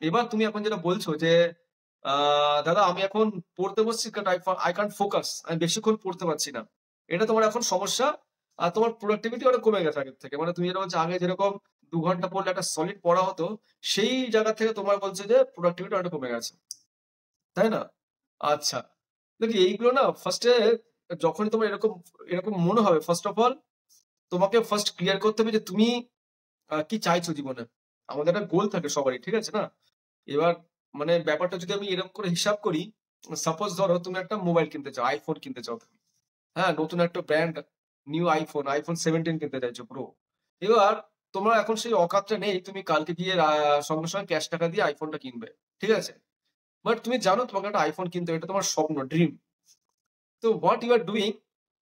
এবার তুমি এখন যেটা বলছো যে দাদা আমি এখন পড়তে বসছি, আই কান্ট ফোকাস, আমি বেশিক্ষণ পড়তে পারছি না। এটা তোমার এখন সমস্যা। আর তোমার প্রোডাক্টিভিটি অনেক কমে গেছে আগের থেকে। মানে তুমি যেটা বলছো আগে যেরকম ২ ঘন্টা পড়লে একটা সলিড পড়া হতো, সেই জায়গা থেকে তোমার বলছে যে প্রোডাক্টিভিটি অনেকটা কমে গেছে। তাই না? আচ্ছা। দেখি এইগুলো না ফার্স্টে যখনই তোমার এরকম এরকম মনে হবে, ফার্স্ট অফ অল তোমাকে ফার্স্ট ক্লিয়ার করতে হবে যে তুমি কি চাইছো জীবনে। আমাদের একটা গোল থাকে সবারই, ঠিক আছে না? এবার মানে ব্যাপারটা যদি আমি এরকম করে হিসাব করি, সাপোজ ধরো তুমি একটা মোবাইল কিনতে চাও, আইফোন কিনতে চাও তুমি। হ্যাঁ, নতুন একটা ব্র্যান্ড, নিউ আইফোন 17 কিনতে চাইছো প্রো। এবার তোমার এখন সেই অকাতটা নেই তুমি কালকে গিয়ে সঙ্গে সঙ্গে ক্যাশ টাকা দিয়ে আইফোনটা কিনবে। ঠিক আছে? বাট তুমি জানো তোমাকে একটা আইফোন কিনতে হবে, এটা তোমার স্বপ্ন, ড্রিম। তো what you are doing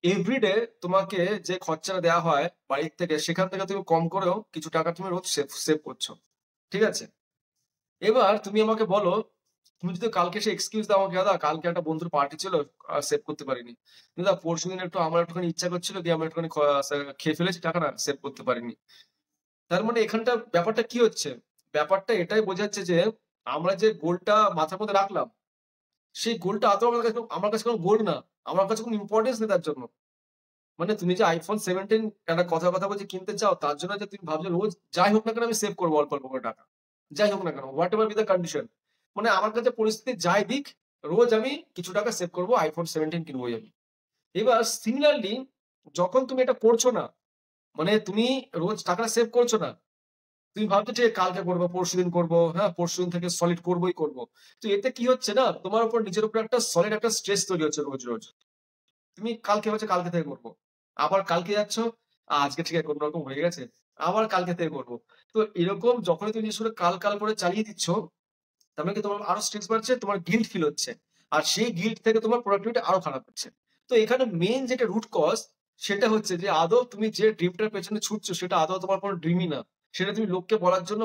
everyday, তোমাকে যে খরচাটা দেওয়া হয় বাড়ির থেকে, সেখান থেকে তুমি কম করেও কিছু টাকা তুমি রোজ সেভ সেভ করছো। ঠিক আছে? এবার তুমি আমাকে বলো, তুমি যদি কালকে সে এক্সকিউজ দাও আমাকে, দাদা কালকে একটা বন্ধুর পার্টি ছিল, সেভ করতে পারিনি। দাদা পরশুদিন একটু আমার একটুখানি ইচ্ছা করছিল দিয়ে আমি একটুখানি খেয়ে ফেলেছি, টাকাটা সেভ করতে পারিনি। তার মানে এখানটা ব্যাপারটা কি হচ্ছে? ব্যাপারটা এটাই বোঝাচ্ছে যে আমরা যে গোলটা মাথার মধ্যে রাখলাম, সেই গোলটা আদৌ আমার কাছে কোনো গোল না। আমার কাছে কোনো ইম্পর্টেন্স নেই তার জন্য। মানে তুমি যে iPhone 17 একটা কথা বলছি কিনতে চাও, তার জন্য যে তুমি ভাবছো রোজ যাই হোক না কেন আমি সেভ করবো অল্প, অল্প করে টাকা। যাই হোক না কেন, হোয়াটএভার বি দ্য কন্ডিশন। মানে আমার কাছে পরিস্থিতি যাই দিক, রোজ আমি কিছু টাকা সেভ করবো, iPhone 17 কিনবোই আমি। এবার সিমিলারলি যখন তুমি এটা করছো না, মানে তুমি রোজ টাকাটা সেভ করছো না। তুমি ভাবছো ঠিক আছে কালকে করবো, পরশুদিন করবো, হ্যাঁ পরশুদিন থেকে সলিড করবোই করবো। তো এতে কি হচ্ছে না, তোমার উপর নিজের উপর একটা সলিড একটা স্ট্রেস তৈরি হচ্ছে রোজ, রোজ। তুমি কালকে হচ্ছে কালকে থেকে করবো। আবার কালকে যাচ্ছ, আজকে ঠিক আছে কোনরকম হয়ে গেছে। আবার কালকে থেকে করবো। তো এরকম যখনই তুমি জিনিসগুলো কাল করে চালিয়ে দিচ্ছ, তার মানে কি তোমার আরো স্ট্রেস বাড়ছে, তোমার গিল্ট ফিল হচ্ছে। আর সেই গিল্ট থেকে তোমার প্রোডাক্টিভিটি আরো খারাপ হচ্ছে। তো এখানে মেইন যেটা রুট কজ, সেটা হচ্ছে যে আদৌ তুমি যে ড্রিমটার পেছনে ছুটছো সেটা আদৌ তোমার কোনো ড্রিমই না। সেটা তুমি লোককে বলার জন্য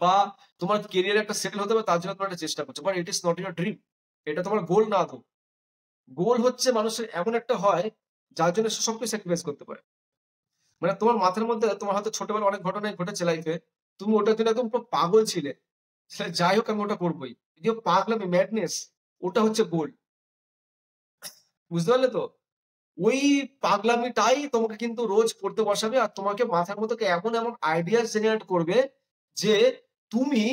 বা তোমার কেরিয়ারে একটা সেটেল হতে হবে তার জন্য তোমার একটা চেষ্টা করছো। But it is not your dream. এটা তোমার গোল না আদৌ। গোল হচ্ছে মানুষের এমন একটা হয় যার জন্য সে সবকিছু স্যাক্রিফাইস করতে পারে। মানে তোমার মাথার মধ্যে তোমার হয়তো ছোটবেলায় অনেক ঘটনাই ঘটেছে লাইফে। তুমি ওটার জন্য একদম পুরো পাগল ছিলে। সে যাই হোক আমি ওটা করবোই। এই যে পাগলামি, ম্যাডনেস, ওটা হচ্ছে গোল। বুঝতে পারলে তো? ওই পাগলামিটাই তোমাকে কিন্তু রোজ পড়তে বসাবে আর তোমাকে মাথার মধ্যে এমন আইডিয়াস জেনারেট করবে যে তুমি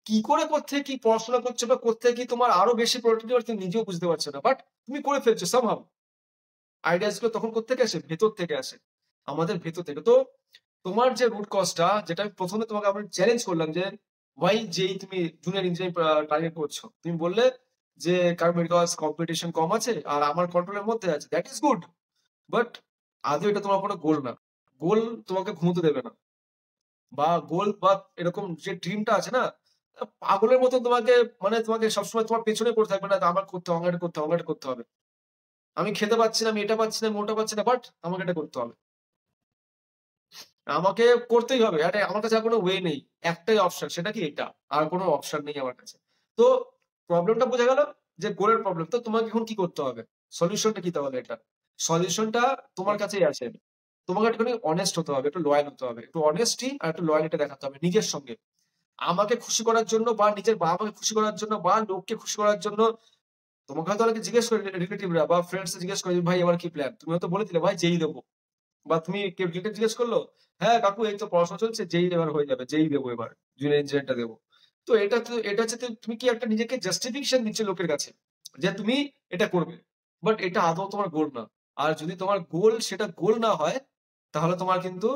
কি করে কোত্থেকে কি পড়াশোনা করছো বা কোত্থেকে কি তোমার আরো বেশি প্রোডাক্টিভিটি তুমি নিজেও বুঝতে পারছো না। বাট তুমি করে ফেলছো somehow। আইডিয়াস গুলো তখন কোত্থেকে আসে? ভেতর থেকে আসে। আমাদের ভেতর থেকে। তো তোমার যে রুট কজটা যেটা আমি ১ম এ তোমাকে আমি চ্যালেঞ্জ করলাম যে, "হোয়াই যেই তুমি জুনিয়র ইঞ্জিনিয়ারিং টার্গেট করছো?" তুমি বললে যে, "কারণ বিকজ কম্পিটিশন কম আছে আর আমার কন্ট্রোলের মধ্যে আছে।" That is good. বাট আদৌ এটা তোমার কোনো গোল না। গোল তোমাকে ঘুমোতে দেবে না। বা গোল বা এরকম যে ড্রিমটা আছে না, পাগলের মতো তোমাকে মানে তোমাকে সবসময় তোমার পেছনে পড়ে থাকবে না, আমার করতে হবে, আমাকে এটা করতে হবে, আমাকে এটা করতে হবে। আমি খেতে পাচ্ছি না, আমি এটা পাচ্ছি না, আমি ওটা পাচ্ছি না, বাট আমাকে এটা করতে হবে। আমাকে করতেই হবে। আমার কাছে আর কোনো ওয়ে নেই। একটাই অপশন, সেটা কি এটা। আর কোনো অপশন নেই আমার কাছে। তো প্রবলেমটা বোঝা গেল যে গোলের প্রবলেম। তো তোমাকে এখন কি করতে হবে? সলিউশনটা কি তাহলে এটা? সলিউশনটা তোমার কাছেই আছে। তোমাকে একটুখানি অনেস্ট হতে হবে, একটু লয়াল হতে হবে। একটু অনেস্টি আর একটু লয়ালিটি দেখাতে হবে নিজের সঙ্গে। আমাকে খুশি করার জন্য বা নিজের বাবা-মাকে খুশি করার জন্য বা লোককে খুশি করার জন্য তোমাকে হয়তো অনেকে জিজ্ঞেস করে রিলেটিভরা বা ফ্রেন্ডসরা জিজ্ঞেস করে, "ভাই এবার কি প্ল্যান?" তুমি হয়তো বলে দিলে, "ভাই যেই দেব।" বা তুমি কেউ ডিটেইলস জিজ্ঞেস করলো, "হ্যাঁ কাকু এই তো পড়াশোনা চলছে, যেই এবার হয়ে যাবে, যেই দেবো এবার। জুনিয়র ইঞ্জিনিয়ারটা দেবো।" তো এটা হচ্ছে তুমি কি একটা নিজেকে জাস্টিফিকেশন দিচ্ছ লোকের কাছে যে তুমি এটা করবে। বাট এটা আদৌ তোমার গোল না। আর যদি তোমার গোল সেটা গোল না হয়, তাহলে তোমার কিন্তু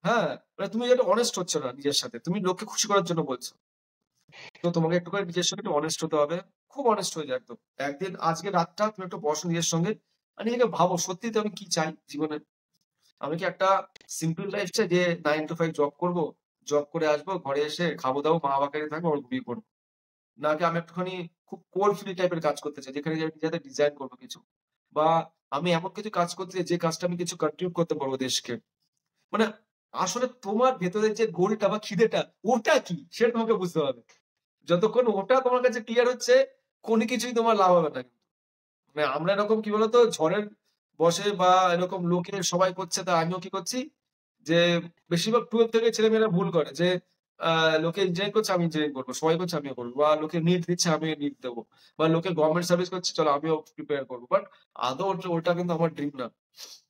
হ্যাঁ, মানে তুমি এটা অনেস্ট হচ্ছ না নিজের সাথে। তুমি লোককে খুশি করার জন্য বলছো। তো তোমাকে একটু করে নিজের সঙ্গে একটু অনেস্ট হতে হবে। খুব অনেস্ট হয়ে যাও একদম। একদিন আজকে রাতটা তুমি একটু বসো নিজের সঙ্গে। আর নিজেকে ভাবো সত্যিই তো আমি কি চাই জীবনে? আমি কি একটা সিম্পল লাইফ চাই যে 9 to 5 জব করব, জব করে আসবো, ঘরে এসে খাবো-দাবো, মা-বাবার কাছে থাকবো, আবার ঘুমিয়ে পড়বো। নাকি আমি একটুখানি খুব কোর ফ্রি টাইপের কাজ করতে চাই, যেখানে আমি নিজে হাতে ডিজাইন করবো কিছু। বা আমি এমন কিছু কাজ করতে চাই যে কাজটা আমি কিছু কন্ট্রিবিউট করতে পারবো দেশকে। মানে আসলে তোমার ভেতরের যে গোলটা বা খিদেটা ওটা কি? সেটা তোমাকে বুঝতে হবে। যতক্ষণ ওটা তোমার কাছে ক্লিয়ার হচ্ছে, কোনো কিছুই তোমার লাভ হবে না। মানে আমরা এরকম কি বলতো ঝড়ের বসে বা এরকম লোকে সবাই করছে তা আমিও কি করছি যে বেশিরভাগ 12 থেকে ছেলেমেয়েরা ভুল করে যে লোকে ইঞ্জিনিয়ারিং করছে আমি ইঞ্জিনিয়ারিং করবো, সবাই করছে আমিও করবো, বা লোকে নিট দিচ্ছে আমিও নিট দেবো, বা লোকে গভর্নমেন্ট সার্ভিস করছে চলো আমিও প্রিপেয়ার করবো। বাট আদৌ ওটা কিন্তু আমার ড্রিম না।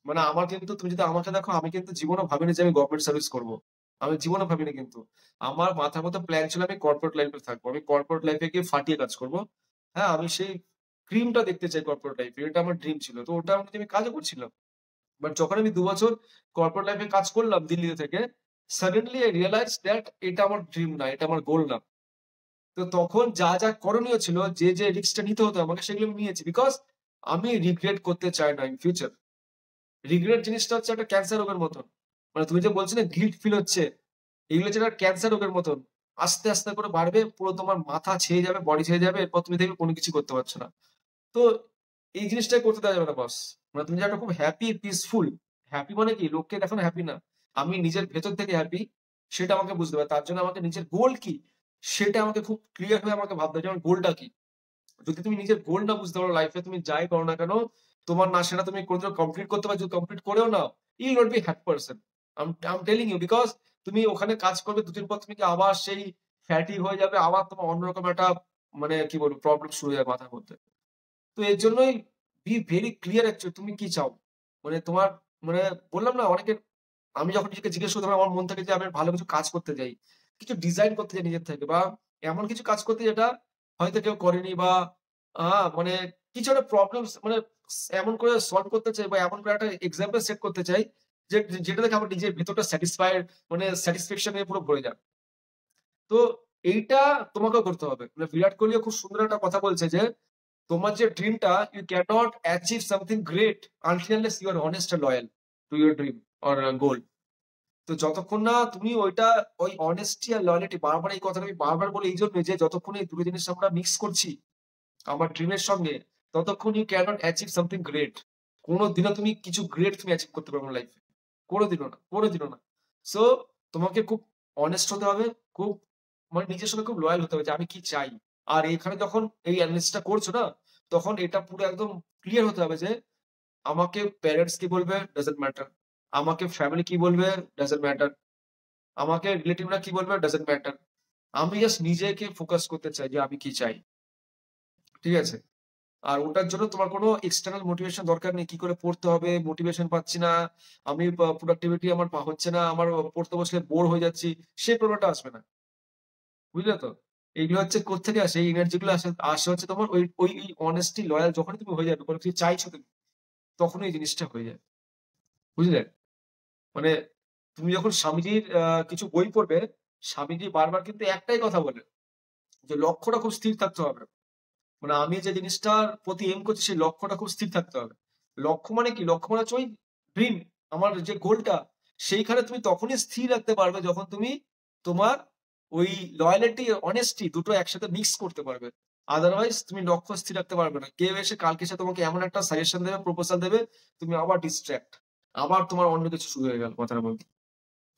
মানে আমার কিন্তু তুমি যদি আমাকে দেখো, আমি কিন্তু জীবনে ভাবিনি যে আমি গভর্নমেন্ট সার্ভিস করবো। আমি জীবনে ভাবিনি কিন্তু। আমার মাথার মধ্যে প্ল্যান ছিল আমি কর্পোরেট লাইফে থাকবো। আমি কর্পোরেট লাইফে গিয়ে ফাটিয়ে কাজ করবো। হ্যাঁ, আমি সেই ক্রিমটা দেখতে চাই কর্পোরেট লাইফে। এটা আমার ড্রিম ছিল। তো ওটা আমি কাজও করছিলাম। বাট যখন আমি ২ বছর কর্পোরেট লাইফে কাজ করলাম দিল্লিতে থেকে, সাডেনলি আই রিয়ালাইজড দ্যাট এটা আমার ড্রিম না, এটা আমার গোল না। তো তখন যা করণীয় ছিল, যে রিস্কটা নিতে হতো আমাকে, সেগুলো আমি নিয়েছি। বিকজ আমি রিগ্রেট করতে চাই না ইন ফিউচার। রিগ্রেট জিনিসটা হচ্ছে একটা ক্যান্সার রোগের মতন। মানে তুমি যে বলছো না গিল্ট ফিল হচ্ছে, এগুলো হচ্ছে একটা ক্যান্সার রোগের মতন। আস্তে করে বাড়বে, পুরো তোমার মাথা ছেয়ে যাবে, বডি ছেয়ে যাবে। এরপর তুমি দেখবে কোনো কিছু করতে পারছো না। তো এই জিনিসটাই করতে দেওয়া যাবে না বস। মানে তুমি যে একটা খুব হ্যাপি, পিসফুল, হ্যাপি মানে কি? লোককে দেখানো হ্যাপি না। আমি নিজের ভেতর থেকে হ্যাপি, সেটা আমাকে বুঝতে হবে। তার জন্য আমাকে নিজের গোল কি, সেটা আমাকে খুব ক্লিয়ার হয়ে আমাকে ভাবতে হবে যে আমার গোলটা কি। যদি তুমি নিজের গোল না বুঝতে পারো লাইফে, তুমি যাই করো না কেন, তোমার না সেটা তুমি কোনদিনও কমপ্লিট করতে পারো। যদি কমপ্লিট করেও নাও, you will not be happy person. I am telling you. Because তুমি ওখানে কাজ করবে, ২ দিন পর তুমি কি আবার সেই ফ্যাটি হয়ে যাবে, আবার তোমার অন্যরকম একটা মানে কি বলবো প্রবলেম শুরু হয়ে যাবে মাথার মধ্যে। তো এর জন্যই বি ভেরি ক্লিয়ার অ্যাকচুয়ালি তুমি কি চাও। মানে তোমার মানে বললাম না অনেকের, আমি যখন নিজেকে জিজ্ঞেস করতাম আমার মন থেকে যে আমি ভালো কিছু কাজ করতে চাই, কিছু ডিজাইন করতে চাই নিজের থেকে, বা এমন কিছু কাজ করতে যেটা হয়তো কেউ করেনি, বা মানে কিছু একটা প্রবলেমস মানে এমন করে সলভ করতে চাই, বা এমন করে একটা এক্সাম্পল সেট করতে চাই যে যেটা দেখে আমার নিজের ভেতরটা স্যাটিসফাইড, মানে স্যাটিসফ্যাকশন এ পুরো ভরে যাবে। তো এইটা তোমাকেও করতে হবে। মানে বিরাট কোহলিও খুব সুন্দর একটা কথা বলছে যে তোমার যে ড্রিমটা, you can't achieve something great until unless you are honest and loyal to your dream or goal. তো যতক্ষণ না তুমি ওইটা, ওই অনেস্টি আর লয়ালিটি, বারবার এই কথাটা আমি বারবার বলি এই জন্যই যে যতক্ষণ এই দুটো জিনিস আমরা মিক্স করছি আমার ড্রিমের সঙ্গে, ততক্ষণ you can't achieve something great. কোনোদিনও তুমি কিছু গ্রেট তুমি অ্যাচিভ করতে পারবে না লাইফে। কোনোদিনও না, কোনোদিনও না। সো তোমাকে খুব অনেস্ট হতে হবে, খুব মানে নিজের সঙ্গে খুব লয়াল হতে হবে যে আমি কি চাই। আর এখানে যখন এই অ্যানালিসিসটা করছো না, তখন এটা পুরো একদম ক্লিয়ার হতে হবে যে আমাকে প্যারেন্টস কি বলবে ডাজন্ট ম্যাটার। আমাকে ফ্যামিলি কি বলবে ডাজন্ট ম্যাটার। আমাকে রিলেটিভরা কি বলবে ডাজন্ট ম্যাটার। আমি জাস্ট নিজেকে ফোকাস করতে চাই যে আমি কি চাই। ঠিক আছে? আর ওটার জন্য তোমার কোনো এক্সটার্নাল মোটিভেশন দরকার নেই। কি করে পড়তে হবে, মোটিভেশন পাচ্ছি না, আমি প্রোডাক্টিভিটি আমার হচ্ছে না, আমার পড়তে বসলে বোর হয়ে যাচ্ছি, সেই প্রবলেমটা আসবে না। বুঝলে তো? এইগুলো হচ্ছে কোত্থেকে আসে? এই এনার্জি গুলো আসে হচ্ছে তোমার ওই অনেস্টি লয়াল যখনই তুমি হয়ে যাবে, কোনো কিছু চাইছো তুমি, তখনই এই জিনিসটা হয়ে যায়। বুঝলে? মানে তুমি যখন স্বামীজির কিছু বই পড়বে, স্বামীজি বারবার কিন্তু একটাই কথা বলেন যে লক্ষ্যটা খুব স্থির থাকতে হবে। মানে আমি যে জিনিসটার প্রতি এম করছি সেই লক্ষ্যটা খুব স্থির থাকতে হবে। লক্ষ্য মানে কি? লক্ষ্য মানে হচ্ছে ওই ড্রিম, আমার যে গোলটা, সেইখানে তুমি তখনই স্থির রাখতে পারবে যখন তুমি তোমার ওই লয়ালিটি, অনেস্টি দুটো একসাথে মিক্স করতে পারবে। আদারওয়াইজ তুমি লক্ষ্য স্থির রাখতে পারবে না। কেউ এসে কালকে এসে তোমাকে এমন একটা সাজেশন দেবে, প্রপোজাল দেবে, তুমি আবার ডিস্ট্রাক্ট। আবার তোমার অন্য কিছু শুরু হয়ে গেল কথার মধ্যে।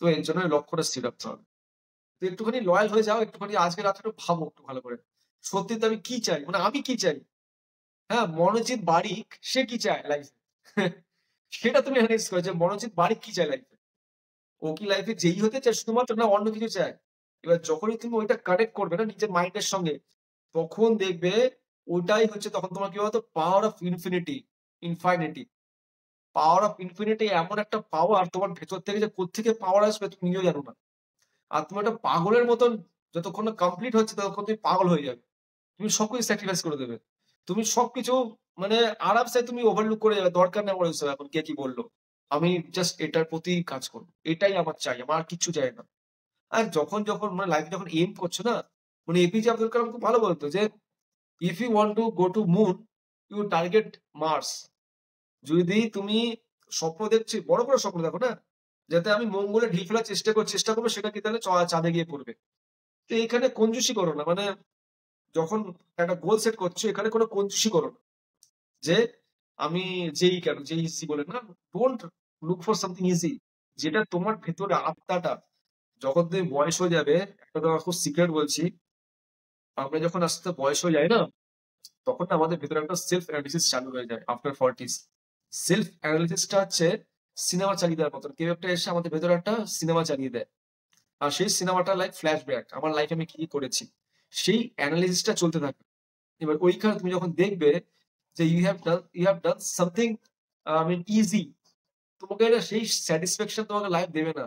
তো এর জন্য লক্ষ্যটা স্থির রাখতে হবে। তো একটুখানি লয়াল হয়ে যাও, একটুখানি আজকে রাতে একটু ভাবো একটু ভালো করে। সত্যিই তো আমি কি চাই? মানে আমি কি চাই? হ্যাঁ, মনোজিৎ বারিক সে কি চায় লাইফে? সেটা তুমি এনালাইজ করো যে মনোজিৎ বারিক কি চায় লাইফে? ও কি লাইফে যেই হতে চায় শুধুমাত্র, না অন্য কিছু চায়? এবার যখনই তুমি ওইটা কানেক্ট করবে না নিজের মাইন্ডের সঙ্গে, তখন দেখবে ওটাই হচ্ছে তখন তোমার কি বলতো power of infinity, infinity. Power of infinity এমন একটা পাওয়ার তোমার ভেতর থেকে যে কোত্থেকে পাওয়ার আসবে তুমি নিজেও জানো না। আর তুমি একটা পাগলের মতন যতক্ষণ না কমপ্লিট হচ্ছে ততক্ষণ তুমি পাগল হয়ে যাবে। তুমি সবকিছু স্যাক্রিফাইস করে দেবে। তুমি সবকিছু মানে আরামসে তুমি ওভারলুক করে যাবে। দরকার নেই আমার ওইসব এখন কে কি বলল। আমি জাস্ট এটার প্রতি কাজ করব। এটাই আমার চাই। আমার আর কিচ্ছু চাই না। আর যখন মানে লাইফে যখন এইম করছো না, মানে এপিজে আব্দুল কালাম খুব ভালো বলতো যে, "if you want to go to moon, you target Mars." যদি তুমি স্বপ্ন দেখছি, বড় স্বপ্ন দেখো না? যাতে আমি মঙ্গলে ঢিল ফেলার চেষ্টা করব সেটা কি তাহলে চাঁদে গিয়ে পড়বে। তো এইখানে কঞ্জুসি করো না। মানে যখন একটা গোল সেট করছো এখানে কোনো কঞ্জুসি করো না। যে আমি যেই কেন যেই ইজি বলে না, don't look for something easy. যেটা তোমার ভেতরে আত্মাটা, যখন তুমি বয়স হয়ে যাবে, একটা তোমার খুব সিক্রেট বলছি, আমরা যখন আস্তে আস্তে বয়স হয়ে যাই না, তখন না আমাদের ভেতরে একটা সেলফ অ্যানালিসিস চালু হয়ে যায় আফটার 40s। সেলফ অ্যানালিসিসটা হচ্ছে সিনেমা চালিয়ে দেওয়ার মতন। কেউ একটা এসে আমাদের ভেতরে একটা সিনেমা চালিয়ে দেয়। আর সেই সিনেমাটা লাইক ফ্ল্যাশব্যাক, আমার লাইফে আমি কি কি করেছি, সেই অ্যানালিসিসটা চলতে থাকে। এবার ওইখানে তুমি যখন দেখবে যে you have done something easy, তোমাকে এটা সেই স্যাটিসফ্যাকশন তোমাকে লাইফ দেবে না।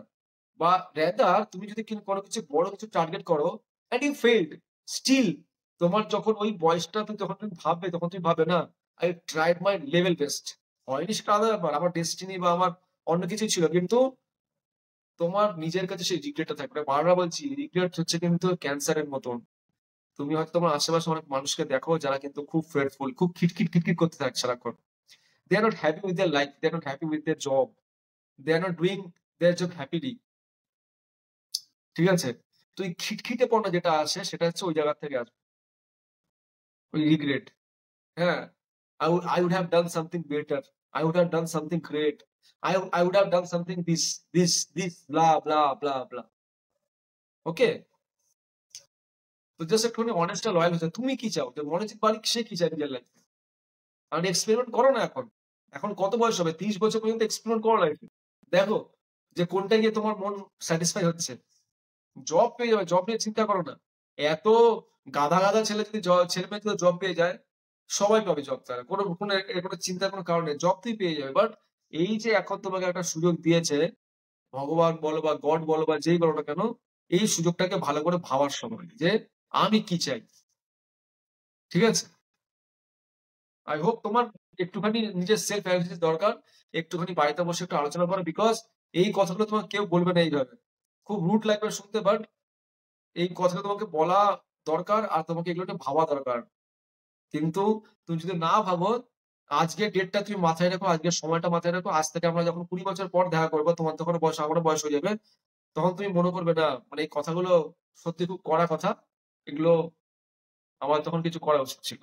বা রাদার তুমি যদি কোনো কিছু বড় কিছু টার্গেট করো এন্ড ইউ ফেইলড, স্টিল তোমার যখন ওই বয়সটা তুমি যখন তুমি ভাববে, তখন তুমি ভাববে না I tried my level best. হয়নি সেটা আলাদা ব্যাপার, আমার ডেস্টিনি বা আমার অন্য কিছু ছিল, কিন্তু তোমার নিজের কাছে সেই রিগ্রেটটা থাকবে। বারবার বলছি, রিগ্রেট হচ্ছে কিন্তু ক্যান্সারের মতন। তুমি হয়তো তোমার আশেপাশে অনেক মানুষকে দেখো যারা কিন্তু খুব ফেয়ারফুল, খুব খিটখিট করতে থাকে সারাক্ষণ। They are not happy with their life, they are not happy with their job, they are not doing their job happily. ঠিক আছে? তো এই খিটখিটেপনা যেটা আসে সেটা হচ্ছে ওই জায়গা থেকে আসে। ওই রিগ্রেট। হ্যাঁ? I would have done something better. I would have done something great. I would have done something this, blah, blah, blah, blah. ওকে? তো জাস্ট একটুখানি অনেস্ট আর লয়াল হতে হবে। তুমি কি চাও? যে মনোজিৎ বারিক সে কি চায় নিজের লাইফে? কারণ এক্সপেরিমেন্ট করো না এখন। এখন কত বয়স হবে? ৩০ বছর পর্যন্ত এক্সপেরিমেন্ট করো লাইফে। দেখো যে কোনটায় গিয়ে তোমার মন স্যাটিসফাই হচ্ছে। জব পেয়ে যাবে, জব নিয়ে চিন্তা করো না। এত গাধা ছেলে যদি ছেলেমেয়ে যদি জব পেয়ে যায়, সবাই পাবে জব তারা। কোনো চিন্তার কোনো কারণ নেই। জব তুই পেয়ে যাবে। বাট এই যে এখন তোমাকে একটা সুযোগ দিয়েছে, ভগবান বলো বা গড বলো বা যেই বলো না কেন, এই সুযোগটাকে ভালো করে ভাবার সময় যে আমি কি চাই। ঠিক আছে? আই হোপ তোমার একটুখানি নিজের সেলফ অ্যানালিসিস দরকার। একটুখানি বাড়িতে বসে একটু আলোচনা করো, বিকজ এই কথাগুলো তোমাকে কেউ বলবে না এইভাবে। খুব রুড লাগবে শুনতে, বাট এই কথাটা তোমাকে বলা দরকার আর তোমাকে এগুলো একটু ভাবা দরকার। কিন্তু তুমি যদি না ভাবো, আজকের ডেটটা তুমি মাথায় রাখো, আজকের সময়টা মাথায় রাখো। আজ থেকে আমরা যখন ২০ বছর পর দেখা করব, তোমার তখন বয়স, আমারও বয়স হয়ে যাবে। তখন তুমি মনে করবে না মানে এই কথাগুলো সত্যি খুব কড়া কথা। এগুলো আমার তখন কিছু করা উচিত ছিল।